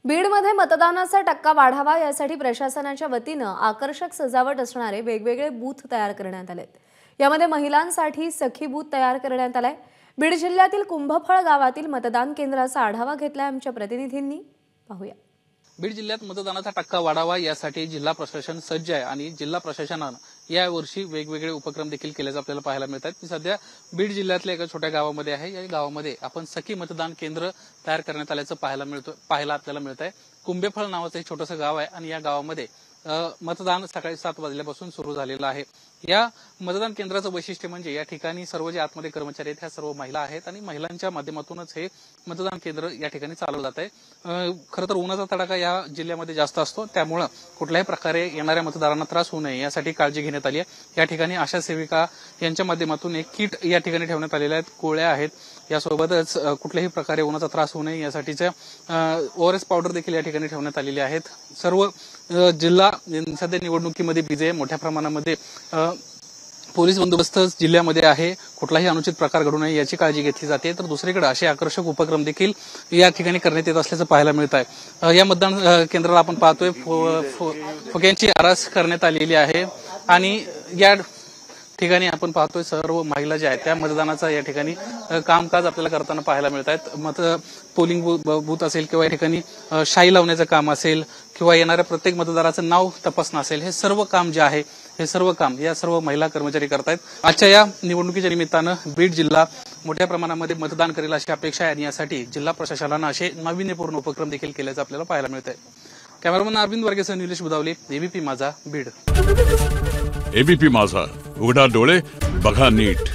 बीडमध्ये मतदानाचा टक्का वाढावा यासाठी प्रशासनाच्या वतीनं आकर्षक सजावट असणारे वेगवेगळे बूथ तयार करण्यात आलेत। यामध्ये महिलांसाठी सखी बूथ तयार करण्यात आलाय। बीड जिल्ह्यातील कुंभफळ गावातील मतदान केंद्राचा आढावा घेतलाय आमच्या प्रतिनिधींनी। पाहूया। बीड जिल्ह्यात मतदानाचा टक्का वाढावा यासाठी जिल्हा प्रशासन सज्ज आहे आणि जिल्हा प्रशासनानं यावर्षी वेगवेगळे उपक्रम देखील केल्याचं आपल्याला पाहायला मिळत आहेत। मी सध्या बीड जिल्ह्यातल्या एका छोट्या गावामध्ये आहे। या गावामध्ये आपण सखी मतदान केंद्र तयार करण्यात आल्याचं पाहायला आपल्याला मिळत आहे। कुंभेफळ नावाचं एक छोटंसं गाव आहे आणि या गावामध्ये मतदान सकाळी 7 वाजल्यापासून सुरू झालेलं आहे। या मतदान केंद्राचं वैशिष्ट्य म्हणजे या ठिकाणी सर्व जे आतमध्ये कर्मचारी आहेत ह्या सर्व महिला आहेत आणि महिलांच्या माध्यमातूनच हे मतदान केंद्र या ठिकाणी चालवलं जात आहे। खरं तर उन्हाचा तडाखा या जिल्ह्यामध्ये जास्त असतो, त्यामुळे कुठल्याही प्रकारे येणाऱ्या मतदारांना त्रास होऊ नये यासाठी काळजी घेण्यात आली आहे। या ठिकाणी आशा सेविका यांच्या माध्यमातून एक किट या ठिकाणी ठेवण्यात आलेले आहेत, गोळ्या आहेत। यासोबतच कुठल्याही प्रकारे उन्हाचा त्रास होऊ नये यासाठीच्या ओआरएस पावडर देखील या ठिकाणी ठेवण्यात आलेली आहेत। सर्व जिल्हा सध्या निवडणुकीमध्ये बिझी आहे। मोठ्या प्रमाणामध्ये पोलीस बंदोबस्त जिल्ह्यामध्ये आहे। कुठलाही अनुचित प्रकार घडू नये याची काळजी घेतली जाते। तर दुसरीकडे असे आकर्षक उपक्रम देखील या ठिकाणी करण्यात येत असल्याचं पाहायला मिळत आहे। या मतदान केंद्राला आपण पाहतोय फुग्यांची आरास करण्यात आलेली आहे आणि या ठिकाणी आपण पाहतोय सर्व महिला ज्या आहेत त्या मतदानाचा या ठिकाणी कामकाज आपल्याला करताना पाहायला मिळत आहेत। पोलिंग बूथ असेल किंवा या ठिकाणी शाई लावण्याचं काम असेल किंवा येणाऱ्या प्रत्येक मतदाराचं नाव तपासणं असेल, हे सर्व काम जे आहे हे सर्व काम या सर्व महिला कर्मचारी करतायत। आजच्या या निवडणुकीच्या निमित्तानं बीड जिल्हा मोठ्या प्रमाणामध्ये मतदान करेल अशी अपेक्षा आहे आणि यासाठी जिल्हा प्रशासनानं असे नाविन्यपूर्ण उपक्रम देखील केल्याचं आपल्याला पाहायला मिळत आहे। कॅमेरामन अरविंद वर्गेसह निलेश बुधावले, एबीपी माझा, बीड। एबीपी माझा, उघडा डोळे बघा नीट।